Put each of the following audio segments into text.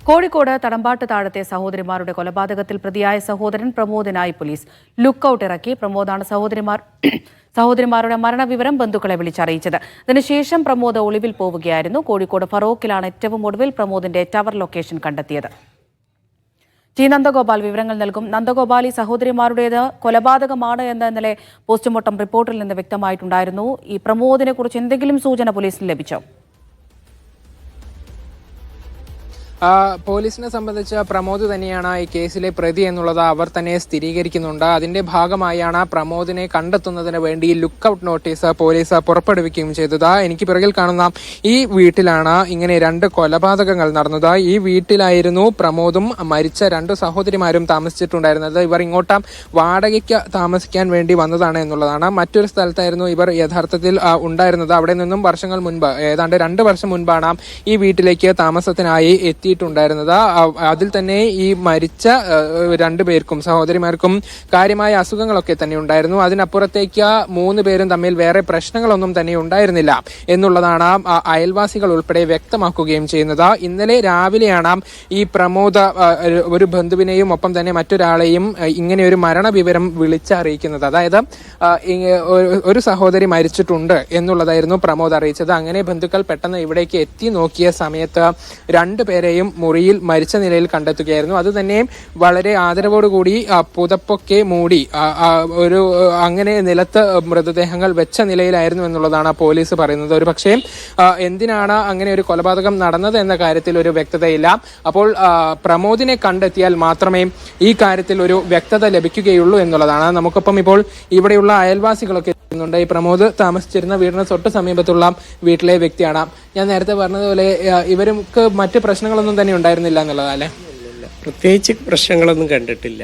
കോഴിക്കോട് തടമ്പാട്ട് താഴത്തെ സഹോദരിമാരുടെ കൊലപാതകത്തിൽ പ്രതിയായ സഹോദരൻ പ്രമോദിനായി പോലീസ് ലുക്കൌട്ട് ഇറക്കി. പ്രമോദാണ് സഹോദരിമാരുടെ മരണവിവരം ബന്ധുക്കളെ വിളിച്ചറിയിച്ചത്. ഇതിനുശേഷം പ്രമോദ് ഒളിവിൽ പോവുകയായിരുന്നു. കോഴിക്കോട് ഫറോക്കിലാണ് ഏറ്റവും ഒടുവിൽ പ്രമോദിന്റെ ടവർ ലൊക്കേഷൻ കണ്ടെത്തിയത്. ടി നന്ദഗോപാൽ വിവരങ്ങൾ നൽകും. നന്ദഗോപാൽ, ഈ സഹോദരിമാരുടേത് കൊലപാതകമാണ് എന്ന് ഇന്നലെ പോസ്റ്റ്മോർട്ടം റിപ്പോർട്ടിൽ നിന്ന് വ്യക്തമായിട്ടുണ്ടായിരുന്നു. ഈ പ്രമോദിനെ കുറിച്ച് എന്തെങ്കിലും സൂചന പോലീസിന് ലഭിച്ചോ? പോലീസിനെ സംബന്ധിച്ച് പ്രമോദ് തന്നെയാണ് ഈ കേസിലെ പ്രതി എന്നുള്ളത് അവർ തന്നെ സ്ഥിരീകരിക്കുന്നുണ്ട്. അതിന്റെ ഭാഗമായാണ് പ്രമോദിനെ കണ്ടെത്തുന്നതിന് വേണ്ടി ലുക്കൌട്ട് നോട്ടീസ് പോലീസ് പുറപ്പെടുവിക്കുകയും ചെയ്തത്. എനിക്ക് പിറകിൽ കാണുന്ന ഈ വീട്ടിലാണ് ഇങ്ങനെ 2 കൊലപാതകങ്ങൾ നടന്നത്. ഈ വീട്ടിലായിരുന്നു പ്രമോദും മരിച്ച 2 സഹോദരിമാരും താമസിച്ചിട്ടുണ്ടായിരുന്നത്. ഇവർ ഇങ്ങോട്ട് വാടകയ്ക്ക് താമസിക്കാൻ വേണ്ടി വന്നതാണ് എന്നുള്ളതാണ്. മറ്റൊരു സ്ഥലത്തായിരുന്നു ഇവർ യഥാർത്ഥത്തിൽ ഉണ്ടായിരുന്നത്. അവിടെ നിന്നും വർഷങ്ങൾ മുൻപ്, ഏതാണ്ട് 2 വർഷം മുൻപാണ് ഈ വീട്ടിലേക്ക് താമസത്തിനായി എത്തിയിട്ടുണ്ടായിരുന്നത്. അതിൽ തന്നെ ഈ മരിച്ച 2 പേർക്കും, സഹോദരിമാർക്കും കാര്യമായ അസുഖങ്ങളൊക്കെ തന്നെ ഉണ്ടായിരുന്നു. അതിനപ്പുറത്തേക്ക് 3 പേരും തമ്മിൽ വേറെ പ്രശ്നങ്ങളൊന്നും തന്നെ ഉണ്ടായിരുന്നില്ല എന്നുള്ളതാണ് അയൽവാസികൾ ഉൾപ്പെടെ വ്യക്തമാക്കുകയും ചെയ്യുന്നത്. ഇന്നലെ രാവിലെയാണ് ഈ പ്രമോദ് ഒരു ബന്ധുവിനെയും ഒപ്പം തന്നെ മറ്റൊരാളെയും ഇങ്ങനെ ഒരു മരണവിവരം വിളിച്ചറിയിക്കുന്നത്. അതായത് ഒരു സഹോദരി മരിച്ചിട്ടുണ്ട് എന്നുള്ളതായിരുന്നു പ്രമോദ് അറിയിച്ചത്. അങ്ങനെ ബന്ധുക്കൾ പെട്ടെന്ന് ഇവിടേക്ക് എത്തി നോക്കിയ സമയത്ത് 2 പേരെയും മുറിയിൽ മരിച്ച നിലയിൽ കണ്ടെത്തുകയായിരുന്നു. അത് തന്നെ വളരെ ആദരവോടുകൂടി പുതപ്പൊക്കെ മൂടി ഒരു അങ്ങനെ നിലത്ത് മൃതദേഹങ്ങൾ വെച്ച നിലയിലായിരുന്നു എന്നുള്ളതാണ് പോലീസ് പറയുന്നത്. ഒരു പക്ഷേ എന്തിനാണ് അങ്ങനെ ഒരു കൊലപാതകം നടന്നത് എന്ന കാര്യത്തിൽ ഒരു വ്യക്തതയില്ല. അപ്പോൾ പ്രമോദിനെ കണ്ടെത്തിയാൽ മാത്രമേ ഈ കാര്യത്തിൽ ഒരു വ്യക്തത ലഭിക്കുകയുള്ളൂ എന്നുള്ളതാണ്. നമുക്കൊപ്പം ഇപ്പോൾ ഇവിടെയുള്ള അയൽവാസികളൊക്കെ ണ്ട്. ഈ പ്രമോദ് താമസിച്ചിരുന്ന വീടിന് തൊട്ട് സമീപത്തുള്ള വീട്ടിലെ വ്യക്തിയാണ്. ഞാൻ നേരത്തെ പറഞ്ഞതുപോലെ ഇവർക്ക് മറ്റ് പ്രശ്നങ്ങളൊന്നും തന്നെ ഉണ്ടായിരുന്നില്ല എന്നുള്ളതല്ലേ? പ്രത്യേകിച്ച് പ്രശ്നങ്ങളൊന്നും കണ്ടിട്ടില്ല.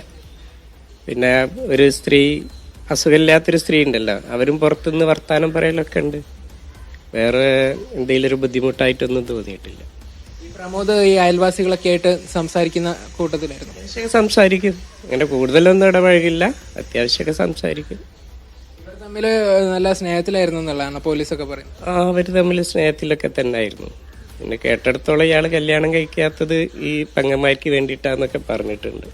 പിന്നെ ഒരു സ്ത്രീ, അസുഖമില്ലാത്തൊരു സ്ത്രീ ഉണ്ടല്ലോ, അവരും പുറത്തുനിന്ന് വർത്താനം പറയലൊക്കെ ഉണ്ട്. വേറെ എന്തെങ്കിലും ഒരു ബുദ്ധിമുട്ടായിട്ടൊന്നും തോന്നിയിട്ടില്ല. പ്രമോദ് ഈ അയൽവാസികളൊക്കെ ആയിട്ട് സംസാരിക്കുന്ന കൂട്ടത്തിലായിരുന്നു? അത്യാവശ്യം സംസാരിക്കും. അങ്ങനെ കൂടുതലൊന്നും ഇടപഴകില്ല, അത്യാവശ്യമൊക്കെ സംസാരിക്കും. തമ്മിൽ നല്ല സ്നേഹത്തിലായിരുന്നു എന്നുള്ളതാണ് പോലീസൊക്കെ പറയുന്നത്. അവർ തമ്മിൽ സ്നേഹത്തിലൊക്കെ തന്നെ ആയിരുന്നു. പിന്നെ കേട്ടെടുത്തോളം ഇയാൾ കല്യാണം കഴിക്കാത്തത് ഈ പെങ്ങന്മാർക്ക് വേണ്ടിയിട്ടാന്നൊക്കെ പറഞ്ഞിട്ടുണ്ട്.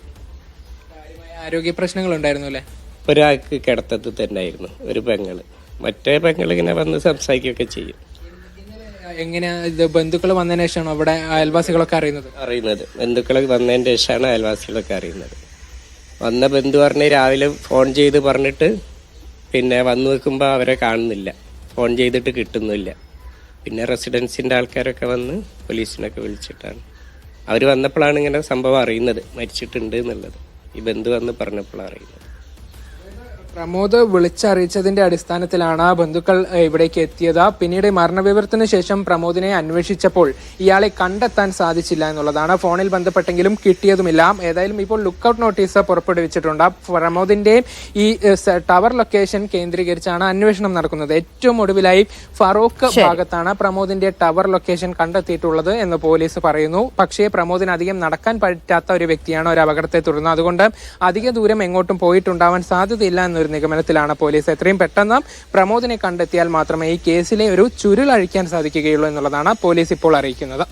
ആരോഗ്യ പ്രശ്നങ്ങൾ ഉണ്ടായിരുന്നു അല്ലേ? ഒരാൾക്ക് കിടത്തത്തിൽ തന്നെ ആയിരുന്നു ഒരു പെങ്ങള്. മറ്റേ പെങ്ങൾ ഇങ്ങനെ വന്ന് സംസാരിക്കുകയൊക്കെ ചെയ്യും. എങ്ങനെയാ ഇത് ബന്ധുക്കൾ വന്നതിന് ശേഷമാണോ അവിടെ അയൽവാസികളൊക്കെ അറിയുന്നത്? ബന്ധുക്കൾ വന്നതിന് ശേഷമാണ് അയൽവാസികളൊക്കെ അറിയുന്നത്. വന്ന ബന്ധു പറഞ്ഞ് രാവിലെ ഫോൺ ചെയ്ത് പറഞ്ഞിട്ട് പിന്നെ വന്നു വെക്കുമ്പോൾ അവരെ കാണുന്നില്ല, ഫോൺ ചെയ്തിട്ട് കിട്ടുന്നില്ല. പിന്നെ റെസിഡൻസിൻ്റെ ആൾക്കാരൊക്കെ വന്ന് പോലീസിനൊക്കെ വിളിച്ചിട്ടാണ് അവർ വന്നപ്പോഴാണ് ഇങ്ങനെ സംഭവം അറിയുന്നത്, മരിച്ചിട്ടുണ്ട് എന്നുള്ളത്. ഈ ബന്ധു വന്ന് പറഞ്ഞപ്പോഴാണ് അറിയുന്നത്. പ്രമോദ് വിളിച്ചറിയിച്ചതിന്റെ അടിസ്ഥാനത്തിലാണ് ബന്ധുക്കൾ ഇവിടേക്ക് എത്തിയത്. പിന്നീട് മരണവിവരത്തിന് ശേഷം പ്രമോദിനെ അന്വേഷിച്ചപ്പോൾ ഇയാളെ കണ്ടെത്താൻ സാധിച്ചില്ല എന്നുള്ളതാണ്. ഫോണിൽ ബന്ധപ്പെട്ടെങ്കിലും കിട്ടിയതുമില്ല. ഏതായാലും ഇപ്പോൾ ലുക്കൌട്ട് നോട്ടീസ് പുറപ്പെടുവിച്ചിട്ടുണ്ട്. പ്രമോദിന്റെ ഈ ടവർ ലൊക്കേഷൻ കേന്ദ്രീകരിച്ചാണ് അന്വേഷണം നടക്കുന്നത്. ഏറ്റവും ഒടുവിലായി ഫറോക്ക് ഭാഗത്താണ് പ്രമോദിന്റെ ടവർ ലൊക്കേഷൻ കണ്ടെത്തിയിട്ടുള്ളത് എന്ന് പോലീസ് പറയുന്നു. പക്ഷേ പ്രമോദിന് അധികം നടക്കാൻ പറ്റാത്ത ഒരു വ്യക്തിയാണ് ഒരു അപകടത്തെ തുടർന്ന്. അതുകൊണ്ട് അധിക ദൂരം എങ്ങോട്ടും പോയിട്ടുണ്ടാവാൻ സാധ്യതയില്ല എന്നൊരു നിഗമനത്തിലാണ് പോലീസ്. എത്രയും പെട്ടെന്ന് പ്രമോദിനെ കണ്ടെത്തിയാൽ മാത്രമേ ഈ കേസിലെ ഒരു ചുരുൾ അഴിക്കാൻ സാധിക്കുകയുള്ളൂ എന്നുള്ളതാണ് പോലീസ് ഇപ്പോൾ അറിയിക്കുന്നത്.